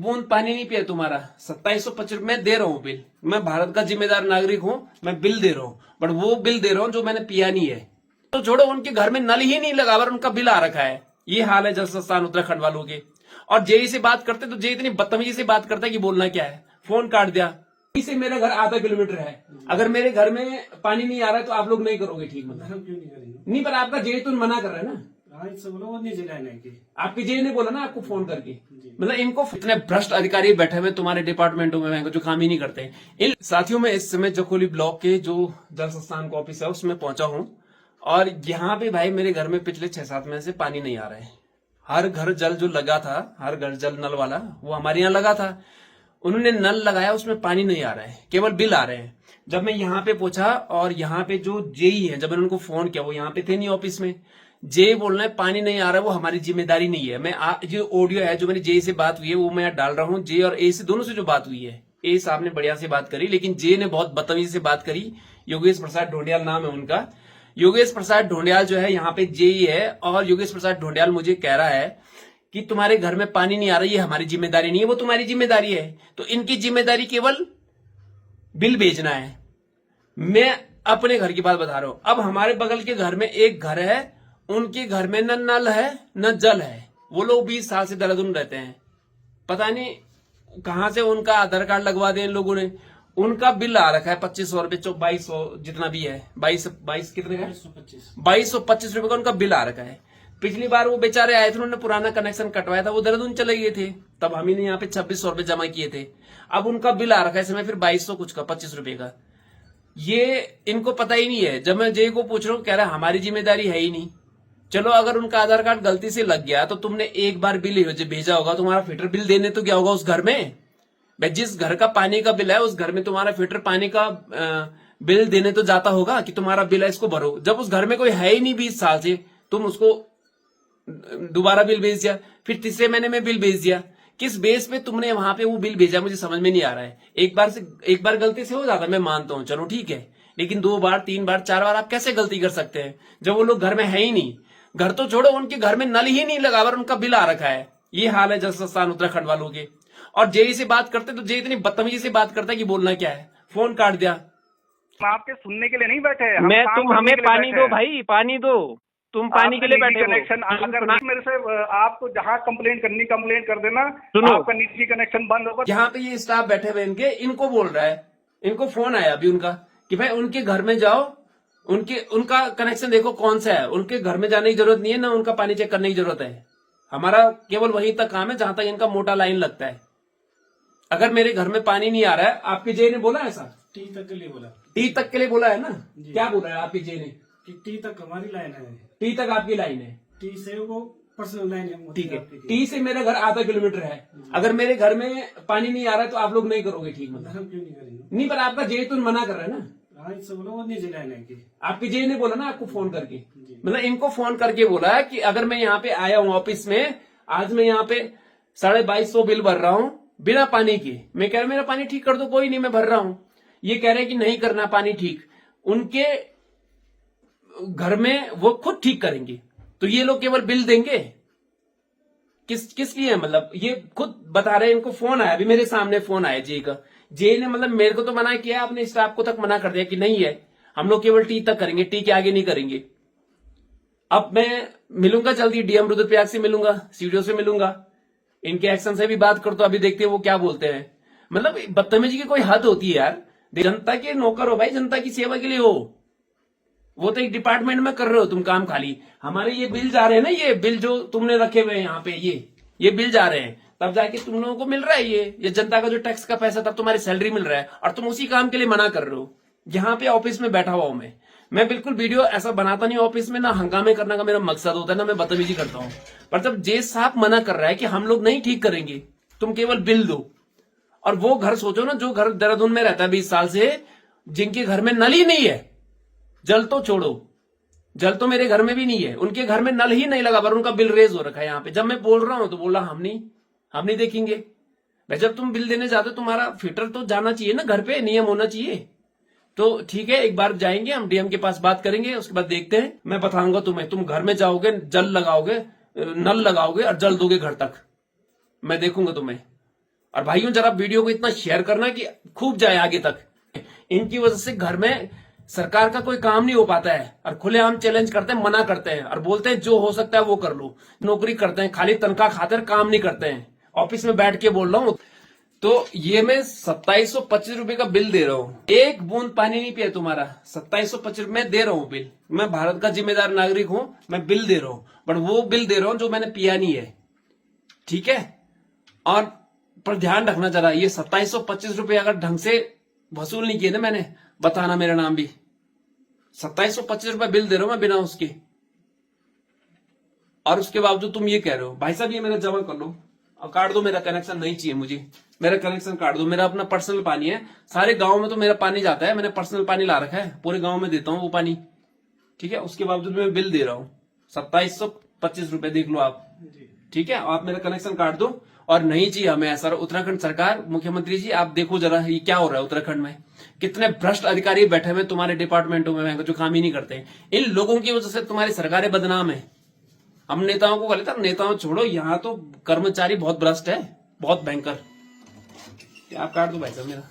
बूंद पानी नहीं पिया तुम्हारा। 2725 मैं दे रहा हूँ बिल, मैं भारत का जिम्मेदार नागरिक हूँ, मैं बिल दे रहा हूँ, बट वो बिल दे रहा हूँ जो मैंने पिया नहीं है। तो छोड़ो, उनके घर में नल ही नहीं लगा और उनका बिल आ रखा है। ये हाल है जल संस्थान उत्तराखंड वालों के। और जेई से बात करते तो जे इतनी बदतमीजी से बात करता है कि बोलना क्या है, फोन काट दिया। से मेरा घर आधा किलोमीटर है, अगर मेरे घर में पानी नहीं आ रहा है तो आप लोग नहीं करोगे ठीक? मतलब क्यों नहीं करेंगे? नहीं, पर आपका जे तो मना कर रहा है ना। हाँ, इससे बोलो वो नहीं जिलाने की। आपके जे ने बोला ना आपको फोन करके। मतलब इनको इतने भ्रष्ट अधिकारी बैठे हुए तुम्हारे डिपार्टमेंटों में जो काम ही नहीं करते। इन साथियों में इस समय जखोली ब्लॉक के जो जल संस्थान का ऑफिस है उसमें पहुंचा हूं, और यहाँ पे भाई मेरे घर में पिछले 6-7 महीने से पानी नहीं आ रहा है। हर घर जल जो लगा था, हर घर जल नल वाला, वो हमारे यहाँ लगा था। उन्होंने नल लगाया, उसमें पानी नहीं आ रहा है, केवल बिल आ रहे हैं। जब मैं यहाँ पे पूछा, और यहाँ पे जो जेई है, जब मैंने उनको फोन किया, वो यहाँ पे थे नहीं ऑफिस में। जे बोल रहे हैं पानी नहीं आ रहा है, वो हमारी जिम्मेदारी नहीं है। मैं जो ऑडियो है जो मेरी जे से बात हुई है वो मैं डाल रहा हूँ। जे और ए से दोनों से जो बात हुई है, ए साहब ने बढ़िया से बात करी, लेकिन जे ने बहुत बदतमीजी से बात करी। योगेश प्रसाद ढोंडियाल नाम है उनका। योगेश प्रसाद ढोंडियाल जो है यहाँ पे जेई है, और योगेश प्रसाद ढोंडियाल मुझे कह रहा है कि तुम्हारे घर में पानी नहीं आ रहा, ये हमारी जिम्मेदारी नहीं है। वो तुम्हारी जिम्मेदारी है, तो इनकी जिम्मेदारी केवल बिल भेजना है। मैं अपने घर की बात बता रहा हूं। अब हमारे बगल के घर में एक घर है, उनके घर में न नल है न जल है। वो लोग 20 साल से देहरादून रहते हैं, पता नहीं कहां से उनका आधार कार्ड लगवा दिया इन लोगों ने। उनका बिल आ रखा है 2500 रुपए, 2200 जितना भी है, 22 कितने का? 2225 रुपए का उनका बिल आ रखा है। पिछली बार वो बेचारे आए थे, उन्होंने पुराना कनेक्शन कटवाया था, वो देहरादून चले गए थे, तब हम ही ने यहाँ पे 2600 रुपए जमा किए थे। अब उनका बिल आ रखा है इस समय फिर 2200 कुछ का, 25 रुपए का। ये इनको पता ही नहीं है। जब मैं जे को पूछ रहा हूँ, कह रहा है हमारी जिम्मेदारी है ही नहीं। चलो, अगर उनका आधार कार्ड गलती से लग गया तो तुमने एक बार बिल भेजा होगा, तुम्हारा फिल्टर बिल देने तो गया होगा उस घर में। भाई जिस घर का पानी का बिल है, उस घर में तुम्हारा फिल्टर पानी का बिल देने तो जाता होगा कि तुम्हारा बिल है, इसको भरो। जब उस घर में कोई है ही नहीं 20 साल से, तुम उसको दोबारा बिल भेज दिया, फिर तीसरे महीने में बिल भेज दिया। किस बेस पे तुमने वहां पे वो बिल भेजा, मुझे समझ में नहीं आ रहा है। एक बार गलती से हो जाता, मैं मानता हूं, चलो ठीक है, लेकिन 2 बार 3 बार 4 बार आप कैसे गलती कर सकते हैं जब वो लोग घर में है ही नहीं? घर तो छोड़ो, उनके घर में नल ही नहीं लगा और उनका बिल आ रखा है। ये हाल है जल संस्थान उत्तराखंड वालों के। और जेई से बात करते तो जे इतनी बदतमीजी से बात करता है कि बोलना क्या है, फोन काट दिया। हम आपके सुनने के लिए नहीं बैठे हैं, मैं तुम हमें पानी दो भाई, पानी दो, तुम पानी के लिए बैठे हो। कनेक्शन अगर मेरे से आपको जहाँ कंप्लेंट करनी कंप्लेंट कर देना, सुनो, आपका निजी कनेक्शन बंद होगा। यहाँ पे ये स्टाफ बैठे हुए इनको बोल रहा है, इनको फोन आया अभी उनका कि भाई उनके घर में जाओ, उनका कनेक्शन देखो कौन सा है। उनके घर में जाने की जरूरत नहीं है, ना उनका पानी चेक करने की जरूरत है। हमारा केवल वहीं तक काम है जहां तक इनका मोटा लाइन लगता है। अगर मेरे घर में पानी नहीं आ रहा है, आपके जे ने बोला ऐसा? टी तक के लिए बोला। टी तक के लिए बोला है ना? क्या बोला है आपके जे ने? कि टी तक हमारी लाइन है, टी तक आपकी लाइन है, टी से वो पर्सनल लाइन है। ठीक है। टी से मेरा घर आधा किलोमीटर है, अगर मेरे घर में पानी नहीं आ रहा है तो आप लोग नहीं करोगे ठीक? मतलब क्यों नहीं करेंगे? नहीं, पर आपका जे तो मना कर रहा है ना। हाँ, इससे बोलो वो नहीं जिलाने की। आपके जे ने बोला ना आपको फोन करके, मतलब इनको फोन करके बोला है कि अगर मैं यहाँ पे आया हूँ ऑफिस में, आज मैं यहाँ पे 2250 बिल भर रहा हूँ बिना पानी के। मैं कह रहा मेरा पानी ठीक कर दो, कोई नहीं मैं भर रहा हूँ। ये कह रहे हैं कि नहीं करना पानी ठीक, उनके घर में वो खुद ठीक करेंगे, तो ये लोग केवल बिल देंगे किस लिए? मतलब ये खुद बता रहे हैं, इनको फोन आया अभी मेरे सामने, फोन आया जे का। जे ने मतलब मेरे को तो मना किया, अपने स्टाफ को तक मना कर दिया कि नहीं है, हम लोग केवल टी तक करेंगे, टी के आगे नहीं करेंगे। अब मैं मिलूंगा जल्दी, डीएम रुद्रप्रयाग से मिलूंगा, सीडीओ से मिलूंगा, इनके एक्शन से भी बात करता हूं, अभी देखते हैं वो क्या बोलते हैं। मतलब बदतमीजी की कोई हद होती है यार। जनता के नौकर हो भाई, जनता की सेवा के लिए हो। वो तो एक डिपार्टमेंट में कर रहे हो तुम काम खाली। हमारे ये बिल जा रहे हैं ना, ये बिल जो तुमने रखे हुए हैं यहाँ पे, ये बिल जा रहे हैं, तब जाके तुम लोगों को मिल रहा है ये जनता का जो टैक्स का पैसा, तब तुम्हारी सैलरी मिल रहा है, और तुम उसी काम के लिए मना कर रहे हो। यहाँ पे ऑफिस में बैठा हुआ हूं मैं बिल्कुल वीडियो ऐसा बनाता नहीं ऑफिस में, ना हंगामे करने का मेरा मकसद होता है, ना मैं बदतमीजी करता हूँ। पर जब जे साहब मना कर रहा है कि हम लोग नहीं ठीक करेंगे, तुम केवल बिल दो। और वो घर सोचो ना, जो घर देहरादून में रहता है 20 साल से, जिनके घर में नल ही नहीं है, जल तो छोड़ो, जल तो मेरे घर में भी नहीं है, उनके घर में नल ही नहीं लगा पर उनका बिल रेज हो रखा है यहाँ पे। जब मैं बोल रहा हूं तो बोला हम नहीं देखेंगे। भाई जब तुम बिल देने जाते हो, तुम्हारा फिल्टर तो जाना चाहिए ना घर पे, नियम होना चाहिए। तो ठीक है, एक बार जाएंगे हम डीएम के पास, बात करेंगे, उसके बाद देखते हैं। मैं बताऊंगा तुम्हें, तुम घर में जाओगे, जल लगाओगे, नल लगाओगे और जल दोगे घर तक, मैं देखूंगा तुम्हें। और भाइयों जरा वीडियो को इतना शेयर करना कि खूब जाए आगे तक। इनकी वजह से घर में सरकार का कोई काम नहीं हो पाता है और खुलेआम चैलेंज करते हैं, मना करते हैं और बोलते हैं जो हो सकता है वो कर लो। नौकरी करते हैं, खाली तनख्वाह खाते हैं, काम नहीं करते हैं। ऑफिस में बैठ के बोल रहा हूं। तो ये मैं 2725 रुपए का बिल दे रहा हूँ, एक बूंद पानी नहीं पिया तुम्हारा। 2725 मैं दे रहा हूँ बिल। मैं भारत का जिम्मेदार नागरिक हूं, मैं बिल दे रहा हूं, बट वो बिल दे रहा हूं जो मैंने पिया नहीं है, ठीक है। और पर ध्यान रखना जरा, ये 2725 रुपए अगर ढंग से वसूल नहीं किए ना मैंने, बताना मेरा नाम भी। 2725 रुपए बिल दे रहा हूं मैं बिना उसके, और उसके बावजूद तुम ये कह रहे हो। भाई साहब ये मेरा जमा कर लो और काट दो, मेरा कनेक्शन नहीं चाहिए मुझे, मेरा कनेक्शन काट दो। मेरा अपना पर्सनल पानी है, सारे गांव में तो मेरा पानी जाता है, मैंने पर्सनल पानी ला रखा है, पूरे गांव में देता हूं वो पानी, ठीक है। उसके बावजूद मैं बिल दे रहा हूं 2725 रुपए, देख लो आप, ठीक है। आप मेरा कनेक्शन काट दो, और नहीं चाहिए हमें ऐसा। उत्तराखंड सरकार, मुख्यमंत्री जी आप देखो जरा ये क्या हो रहा है उत्तराखंड में। कितने भ्रष्ट अधिकारी बैठे हुए तुम्हारे डिपार्टमेंटों में जो काम ही नहीं करते। इन लोगों की वजह से तुम्हारी सरकारें बदनाम है। हम नेताओं को बोले था, नेताओं छोड़ो, यहाँ तो कर्मचारी बहुत भ्रष्ट है, बहुत भयंकर। आप काट दो भाई साहब मेरा।